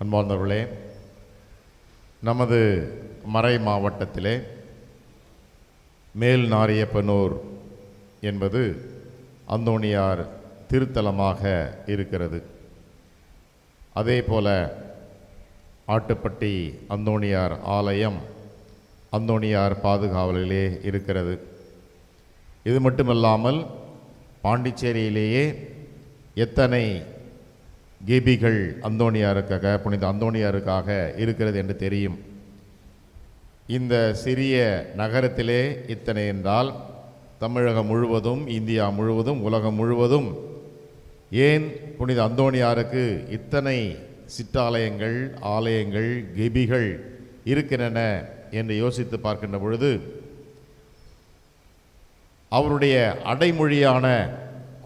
அன்பார்ந்தவர்களே, நமது மறை மாவட்டத்திலே மேல் நாரியப்பனூர் என்பது அந்தோணியார் திருத்தலமாக இருக்கிறது. அதே போல ஆட்டுப்பட்டி அந்தோணியார் ஆலயம் அந்தோணியார் பாதுகாவலிலே இருக்கிறது. இது மட்டுமல்லாமல் பாண்டிச்சேரியிலேயே எத்தனை கெபிகள் அந்தோணியாருக்காக, புனித அந்தோணியாருக்காக இருக்கிறது என்று தெரியும். இந்த சிறிய நகரத்திலே இத்தனை என்றால் தமிழகம் முழுவதும், இந்தியா முழுவதும், உலகம் முழுவதும் ஏன் புனித அந்தோணியாருக்கு இத்தனை சிற்றாலயங்கள், ஆலயங்கள், கெபிகள் இருக்கின்றன என்று யோசித்து பார்க்கின்ற பொழுது அவருடைய அடைமொழியான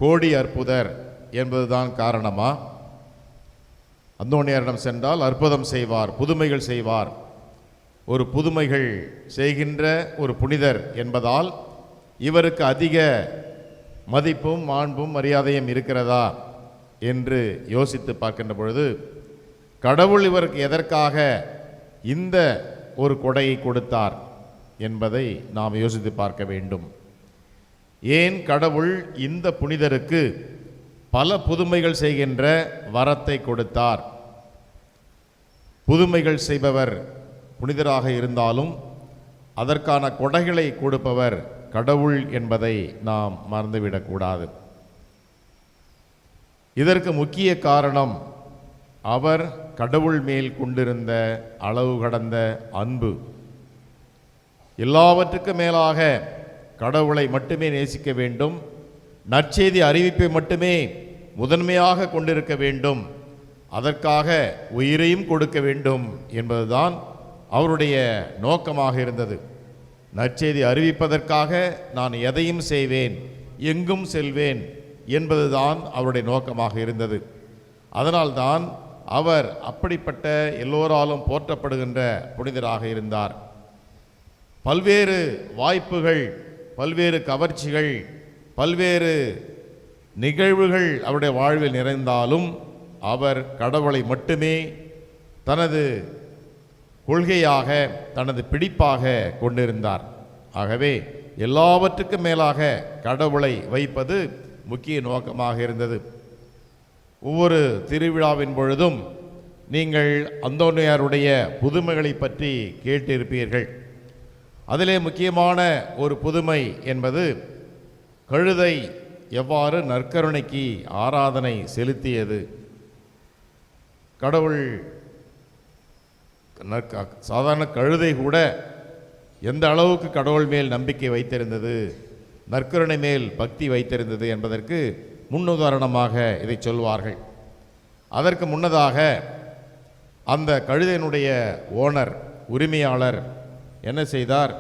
கோடி அற்புதர் என்பதுதான் காரணமா? அந்தோணியாரிடம் சென்றால் அற்புதம் செய்வார், புதுமைகள் செய்வார். ஒரு புதுமைகள் செய்கின்ற ஒரு புனிதர் என்பதால் இவருக்கு அதிக மதிப்பும் மாண்பும் மரியாதையும் இருக்கிறதா என்று யோசித்து பார்க்கின்ற பொழுது கடவுள் இவருக்கு எதற்காக இந்த ஒரு கொடையை கொடுத்தார் என்பதை நாம் யோசித்து பார்க்க வேண்டும். ஏன் கடவுள் இந்த புனிதருக்கு பல புதுமைகள் செய்கின்ற வரத்தை கொடுத்தார்? புதுமைகள் செய்பவர் புனிதராக இருந்தாலும் அதற்கான கொடைகளை கொடுப்பவர் கடவுள் என்பதை நாம் மறந்துவிடக்கூடாது. இதற்கு முக்கிய காரணம் அவர் கடவுள் மேல் கொண்டிருந்த அளவு கடந்த அன்பு. எல்லாவற்றுக்கும் மேலாக கடவுளை மட்டுமே நேசிக்க வேண்டும், நற்செய்தி அறிவிப்பை மட்டுமே முதன்மையாக கொண்டிருக்க வேண்டும், அதற்காக உயிரையும் கொடுக்க வேண்டும் என்பதுதான் அவருடைய நோக்கமாக இருந்தது. நற்செய்தி அறிவிப்பதற்காக நான் எதையும் செய்வேன், எங்கும் செல்வேன் என்பதுதான் அவருடைய நோக்கமாக இருந்தது. அதனால்தான் அவர் அப்படிப்பட்ட எல்லோராலும் போற்றப்படுகின்ற புனிதராக இருந்தார். பல்வேறு வாய்ப்புகள், பல்வேறு கவர்ச்சிகள், பல்வேறு நிகழ்வுகள் அவருடைய வாழ்வில் நிறைந்தாலும் அவர் கடவுளை மட்டுமே தனது கொள்கையாக, தனது பிடிப்பாக கொண்டிருந்தார். ஆகவே எல்லாவற்றுக்கும் மேலாக கடவுளை வைப்பது முக்கிய நோக்கமாக இருந்தது. ஒவ்வொரு திருவிழாவின் பொழுதும் நீங்கள் அந்தோணியாருடைய புதுமைகளை பற்றி கேட்டிருப்பீர்கள். அதிலே முக்கியமான ஒரு புதுமை என்பது கழுதை எவ்வாறு நற்கருணைக்கு ஆராதனை செலுத்தியது. கடவுள் சாதாரண கழுதை கூட எந்த அளவுக்கு கடவுள் மேல் நம்பிக்கை வைத்திருந்தது, நற்கருணை மேல் பக்தி வைத்திருந்தது என்பதற்கு முன்னுதாரணமாக இதை சொல்வார்கள். அதற்கு முன்னதாக அந்த கழுதையினுடைய ஓனர், உரிமையாளர் என்ன செய்தார்?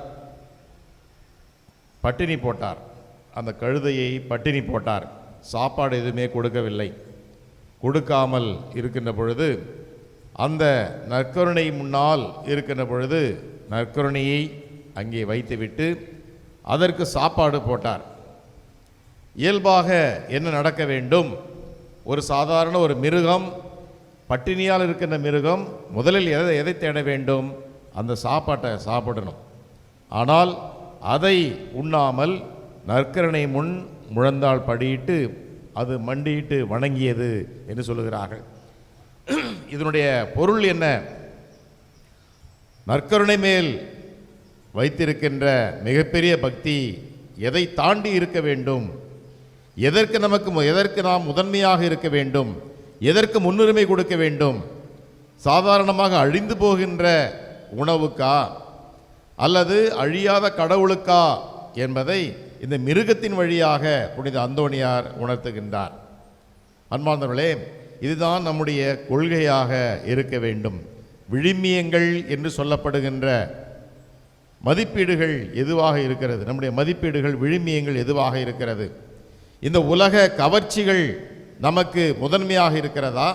பட்டினி போட்டார். அந்த கழுதையை பட்டினி போட்டார். சாப்பாடு எதுவுமே கொடுக்கவில்லை. கொடுக்காமல் இருக்கின்ற பொழுது, அந்த நற்கருணை முன்னால் இருக்கின்ற பொழுது நற்கருணையை அங்கே வைத்துவிட்டு அதற்கு சாப்பாடு போட்டார். இயல்பாக என்ன நடக்க வேண்டும்? ஒரு சாதாரண ஒரு மிருகம், பட்டினியால் இருக்கின்ற மிருகம் முதலில் எதை தேட வேண்டும்? அந்த சாப்பாட்டை சாப்பிடணும். ஆனால் அதை உண்ணாமல் நற்கருணை முன் முழந்தாள் படியிட்டு அது மண்டியிட்டு வணங்கியது என்று சொல்லுகிறார்கள். இதனுடைய பொருள் என்ன? நற்கருணை மேல் வைத்திருக்கின்ற மிகப்பெரிய பக்தி எதை தாண்டி இருக்க வேண்டும்? எதற்கு நாம் முதன்மையாக இருக்க வேண்டும்? எதற்கு முன்னுரிமை கொடுக்க வேண்டும்? சாதாரணமாக அழிந்து போகின்ற உணவுக்கா அல்லது அழியாத கடவுளுக்கா என்பதை இந்த மிருகத்தின் வழியாக புனித அந்தோணியார் உணர்த்துகின்றார். அன்பார்ந்தவர்களே, இதுதான் நம்முடைய கொள்கையாக இருக்க வேண்டும். விழுமியங்கள் என்று சொல்லப்படுகின்ற மதிப்பீடுகள் எதுவாக இருக்கிறது? நம்முடைய மதிப்பீடுகள், விழுமியங்கள் எதுவாக இருக்கிறது? இந்த உலக கவர்ச்சிகள் நமக்கு முதன்மையாக இருக்கிறதா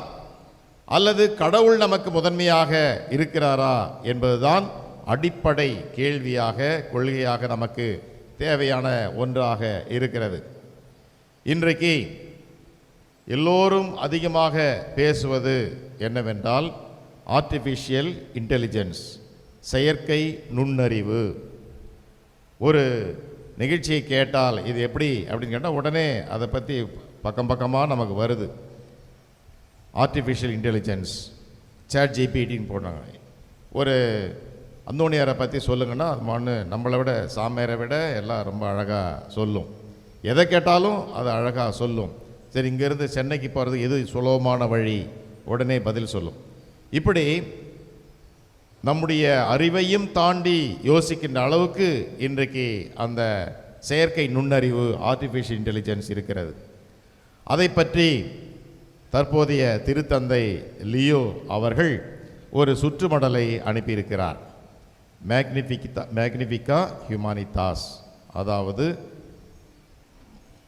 அல்லது கடவுள் நமக்கு முதன்மையாக இருக்கிறாரா என்பதுதான் அடிப்படை கேள்வியாக, கொள்கையாக நமக்கு தேவையான ஒன்றாக இருக்கிறது. இன்றைக்கு எல்லோரும் அதிகமாக பேசுவது என்னவென்றால் ஆர்டிஃபிஷியல் இன்டெலிஜென்ஸ், செயற்கை நுண்ணறிவு. ஒரு நிகழ்ச்சியை கேட்டால் இது எப்படி அப்படின்னு கேட்டால் உடனே அதை பற்றி பக்கம் பக்கமாக நமக்கு வருது. ஆர்டிஃபிஷியல் இன்டெலிஜென்ஸ், சேட் ஜிபிடின்னு போடுறாங்க. ஒரு அந்தோணியாரை பற்றி சொல்லுங்கன்னா அது நம்மளை விட சாமியாரை விட எல்லாம் ரொம்ப அழகாக சொல்லும். எதை கேட்டாலும் அது அழகாக சொல்லும். சரி, இங்கேருந்து சென்னைக்கு போகிறது எது சுலபமான வழி, உடனே பதில் சொல்லும். இப்படி நம்முடைய அறிவையும் தாண்டி யோசிக்கின்ற அளவுக்கு இன்றைக்கு அந்த செயற்கை நுண்ணறிவு, ஆர்டிஃபிஷியல் இன்டெலிஜென்ஸ் இருக்கிறது. அதை பற்றி தற்போதைய திருத்தந்தை லியோ அவர்கள் ஒரு சுற்றுமடலை அனுப்பியிருக்கிறார். மேக்னிஃபிகா ஹியூமானிட்டாஸ், அதாவது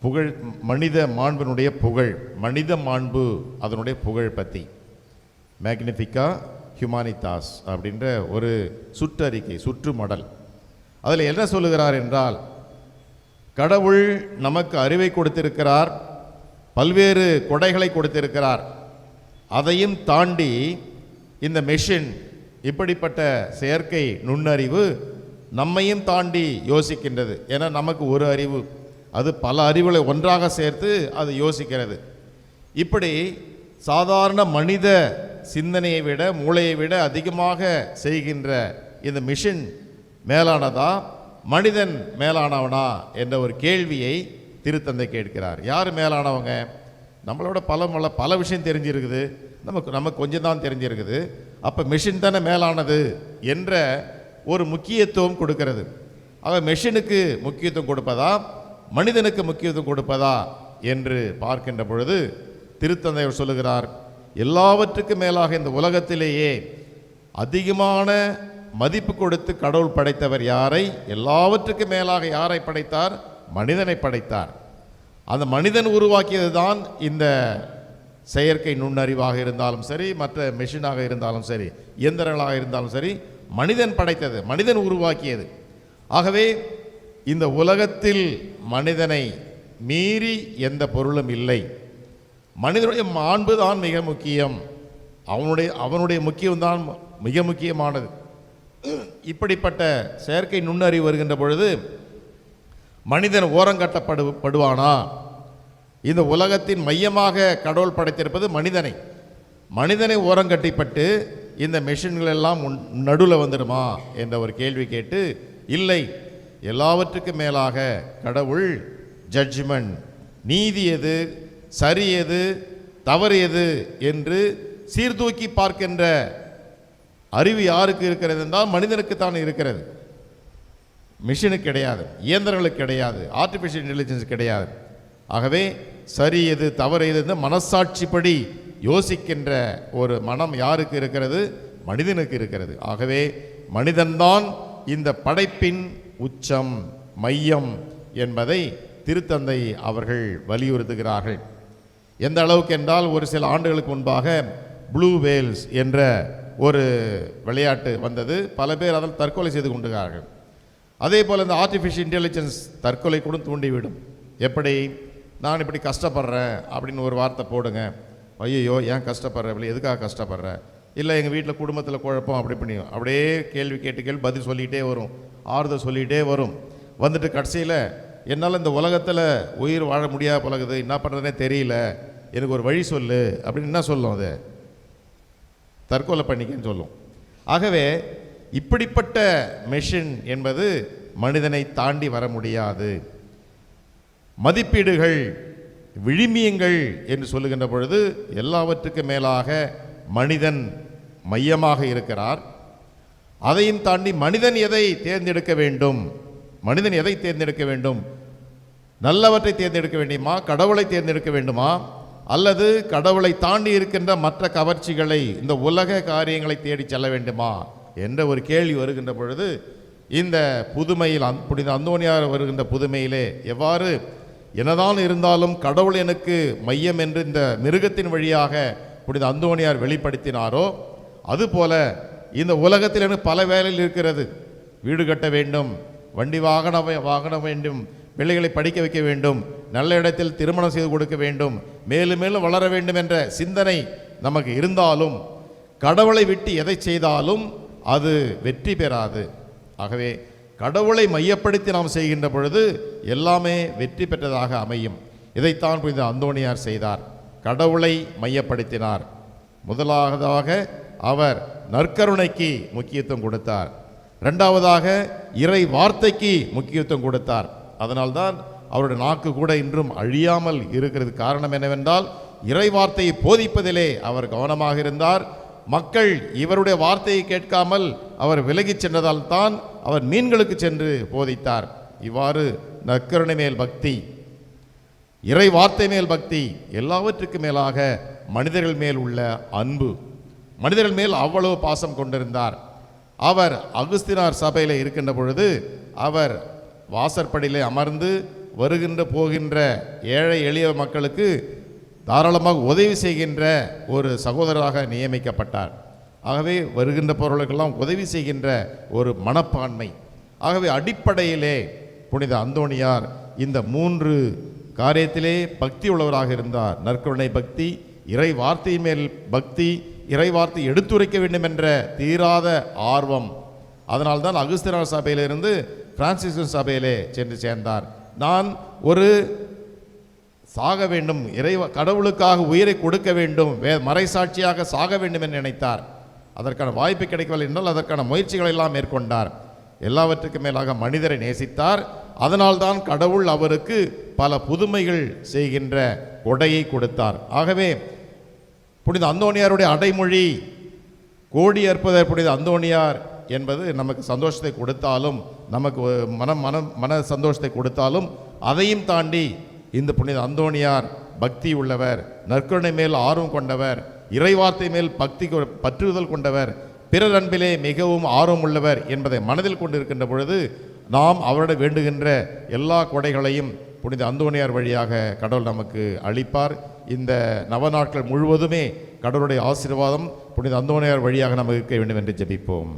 புகழ், மனித மாண்பினுடைய புகழ், மனித மாண்பு அதனுடைய புகழ் பற்றி மேக்னிஃபிகா ஹியூமானிட்டாஸ் அப்படின்ற ஒரு சுற்றறிக்கை, சுற்றுமடல். அதில் என்ன சொல்லுகிறார் என்றால், கடவுள் நமக்கு அறிவை கொடுத்திருக்கிறார், பல்வேறு கொடைகளை கொடுத்திருக்கிறார். அதையும் தாண்டி இந்த மெஷின், இப்படிப்பட்ட செயற்கை நுண்ணறிவு நம்மையும் தாண்டி யோசிக்கின்றது. ஏன்னா நமக்கு ஒரு அறிவு, அது பல அறிவுகளை ஒன்றாக சேர்த்து அது யோசிக்கிறது. இப்படி சாதாரண மனித சிந்தனையை விட, மூளையை விட அதிகமாக செய்கின்ற இந்த மிஷின் மேலானதா, மனிதன் மேலானவனா என்ற ஒரு கேள்வியை திருத்தந்தை கேட்கிறார். யார் மேலானவங்க? நம்மளோட பல விஷயம் தெரிஞ்சிருக்குது, நமக்கு கொஞ்சம் தான் தெரிஞ்சிருக்குது. அப்போ மெஷின் தானே மேலானது என்ற ஒரு முக்கியத்துவம் கொடுக்கிறது. ஆக மெஷினுக்கு முக்கியத்துவம் கொடுப்பதா, மனிதனுக்கு முக்கியத்துவம் கொடுப்பதா என்று பார்க்கின்ற பொழுது திருத்தந்தை சொல்லுகிறார், எல்லாவற்றுக்கும் மேலாக இந்த உலகத்திலேயே அதிகமான மதிப்பு கொடுத்து கடவுள் படைத்தவர் யாரை? எல்லாவற்றுக்கும் மேலாக யாரை படைத்தார்? மனிதனை படைத்தார். அந்த மனிதன் உருவாக்கியது தான் இந்த செயற்கை நுண்ணறிவாக இருந்தாலும் சரி, மற்ற மெஷினாக இருந்தாலும் சரி, இயந்திரங்களாக இருந்தாலும் சரி, மனிதன் படைத்தது, மனிதன் உருவாக்கியது. ஆகவே இந்த உலகத்தில் மனிதனை மீறி எந்த பொருளும் இல்லை. மனிதனுடைய மாண்பு தான் மிக முக்கியம், அவனுடைய முக்கியம்தான் மிக முக்கியமானது. இப்படிப்பட்ட செயற்கை நுண்ணறிவு வருகின்ற பொழுது மனிதன் ஓரங்கட்டப்படுவானா? இந்த உலகத்தின் மையமாக கடவுள் படைத்திருப்பது மனிதனை ஓரங்கட்டிப்பட்டு இந்த மெஷின்கள் எல்லாம் நடுவில் வந்துடுமா என்ற ஒரு கேள்வி கேட்டு, இல்லை, எல்லாவற்றுக்கும் மேலாக கடவுள் ஜட்ஜ்மெண்ட், நீதி எது, சரி எது, தவறு எது என்று சீர்தூக்கி பார்க்கின்ற அறிவு யாருக்கு இருக்கிறது என்றால் மனிதனுக்கு தான் இருக்கிறது. மிஷினுக்கு கிடையாது, இயந்திரங்களுக்கு கிடையாது, ஆர்டிஃபிஷியல் இன்டெலிஜென்ஸ் கிடையாது. ஆகவே சரி எது, தவறு எது மனசாட்சிப்படி யோசிக்கின்ற ஒரு மனம் யாருக்கு இருக்கிறது? மனிதனுக்கு இருக்கிறது. ஆகவே மனிதன்தான் இந்த படைப்பின் உச்சம், மையம் என்பதை திருத்தந்தை அவர்கள் வலியுறுத்துகிறார்கள். எந்த அளவுக்கு என்றால், ஒரு சில ஆண்டுகளுக்கு முன்பாக ப்ளூ வேல்ஸ் என்ற ஒரு விளையாட்டு வந்தது. பல பேர் அதில் தற்கொலை செய்து கொண்டிருக்கிறார்கள். அதே போல் இந்த ஆர்டிஃபிஷியல் இன்டெலிஜென்ஸ் தற்கொலை கூட தூண்டிவிடும். எப்படி? நான் இப்படி கஷ்டப்படுறேன் அப்படின்னு ஒரு வார்த்தை போடுங்க, ஐயோ ஏன் கஷ்டப்படுற, இப்படி எதுக்காக கஷ்டப்படுற, இல்லை எங்கள் வீட்டில் குடும்பத்தில் குழப்பம், அப்படி பண்ணி அப்படியே கேள்வி கேட்டு பதில் சொல்லிகிட்டே வரும், ஆறுதல் சொல்லிகிட்டே வரும். வந்துட்டு கடைசியில் என்னால் இந்த உலகத்தில் உயிர் வாழ முடியாத பழகுது, என்ன பண்ணுறதுனே தெரியல, எனக்கு ஒரு வழி சொல்லு அப்படின்னு என்ன சொல்லும்? அது தற்கொலை பண்ணிக்கன்னு சொல்லும். ஆகவே இப்படிப்பட்ட மெஷின் என்பது மனிதனை தாண்டி வர முடியாது. மதிப்பீடுகள், விழுமியங்கள் என்று சொல்லுகின்ற பொழுது எல்லாவற்றுக்கும் மேலாக மனிதன் மையமாக இருக்கிறார். அதையும் தாண்டி மனிதன் எதை தேர்ந்தெடுக்க வேண்டும்? நல்லவற்றை தேர்ந்தெடுக்க வேண்டுமா, கடவுளை தேர்ந்தெடுக்க வேண்டுமா, அல்லது கடவுளை தாண்டி இருக்கின்ற மற்ற கவர்ச்சிகளை, இந்த உலக காரியங்களை தேடி செல்ல வேண்டுமா என்ற ஒரு கேள்வி வருகின்ற பொழுது, இந்த புதுமையில் புனித அந்தோனியார் வருகின்ற புதுமையிலே எவ்வாறு என்னதான் இருந்தாலும் கடவுள் எனக்கு மையம் என்று இந்த மிருகத்தின் வழியாக புனித அந்தோனியார் வெளிப்படுத்தினாரோ, அதுபோல இந்த உலகத்தில் எனக்கு பல வேலையில் இருக்கிறது. வீடு கட்ட வேண்டும், வண்டி வாகன வேண்டும், பிள்ளைகளை படிக்க வைக்க வேண்டும், நல்ல இடத்தில் திருமணம் செய்து கொடுக்க வேண்டும், மேலும் மேலும் வளர வேண்டும் என்ற சிந்தனை நமக்கு இருந்தாலும் கடவுளை விட்டு எதை செய்தாலும் அது வெற்றி பெறாது. ஆகவே கடவுளை மையப்படுத்தி நாம் செய்கின்ற பொழுது எல்லாமே வெற்றி பெற்றதாக அமையும். இதைத்தான் புனித அந்தோணியார் செய்தார். கடவுளை மையப்படுத்தினார். முதலாவதாக அவர் நற்கருணைக்கு முக்கியத்துவம் கொடுத்தார். இரண்டாவதாக இறை வார்த்தைக்கு முக்கியத்துவம் கொடுத்தார். அதனால்தான் அவருடைய நாக்கு கூட இன்றும் அழியாமல் இருக்கிறது. காரணம் என்னவென்றால் இறை வார்த்தையை போதிப்பதிலே அவர் கவனமாக இருந்தார். மக்கள் இவருடைய வார்த்தையை கேட்காமல் அவர் விலகிச் சென்றதால் தான் அவர் மீன்களுக்கு சென்று போதித்தார். இவ்வாறு நற்கருணை மேல் பக்தி, இறை வார்த்தை மேல் பக்தி, எல்லாவற்றுக்கும் மேலாக மனிதர்கள் மேல் உள்ள அன்பு, மனிதர்கள் மேல் அவ்வளவு பாசம் கொண்டிருந்தார். அவர் அகுஸ்தினார் சபையில் இருக்கின்ற பொழுது அவர் வாசற்படியிலே அமர்ந்து வருகின்ற போகின்ற ஏழை எளிய மக்களுக்கு தாராளமாக உதவி செய்கின்ற ஒரு சகோதரராக நியமிக்கப்பட்டார். ஆகவே வருகின்ற பொருளுக்கெல்லாம் உதவி செய்கின்ற ஒரு மனப்பான்மை. ஆகவே அடிப்படையிலே புனித அந்தோணியார் இந்த 3 காரியத்திலே பக்தி உள்ளவராக இருந்தார். நற்கருணை பக்தி, இறை வார்த்தை மேல் பக்தி, இறை வார்த்தை எடுத்துரைக்க வேண்டும் என்ற தீராத ஆர்வம். அதனால்தான் அகுஸ்தினார் சபையிலிருந்து பிரான்சிஸ்கன் சபையிலே சென்று சேர்ந்தார். நான் ஒரு சாக வேண்டும், கடவுளுக்காக உயிரை கொடுக்க வேண்டும், மறைசாட்சியாக சாக வேண்டும் என்று நினைத்தார். அதற்கான வாய்ப்பு கிடைக்கவில்லை என்றால் அதற்கான முயற்சிகளை எல்லாம் மேற்கொண்டார். எல்லாவற்றுக்கும் மேலாக மனிதரை நேசித்தார். அதனால்தான் கடவுள் அவருக்கு பல புதுமைகள் செய்கின்ற கொடையை கொடுத்தார். ஆகவே புனித அந்தோணியாருடைய அடைமொழி கோடி அற்புத புனித அந்தோணியார் என்பது நமக்கு சந்தோஷத்தை கொடுத்தாலும், நமக்கு மன சந்தோஷத்தை கொடுத்தாலும், அதையும் தாண்டி இந்த புனித அந்தோணியார் பக்தி உள்ளவர், நற்கருணை மேல் ஆர்வம் கொண்டவர், இறைவார்த்தை மேல் பக்தி பற்றுதல் கொண்டவர், பிறர் அன்பிலே மிகவும் ஆர்வம் உள்ளவர் என்பதை மனதில் கொண்டிருக்கின்ற பொழுது நாம் அவரிடம் வேண்டுகின்ற எல்லா கொடைகளையும் புனித அந்தோணியார் வழியாக கடவுள் நமக்கு அளிப்பார். இந்த நவநாட்கள் முழுவதுமே கடவுளுடைய ஆசீர்வாதம் புனித அந்தோணியார் வழியாக நமக்கு இருக்க வேண்டும் என்று ஜெபிப்போம்.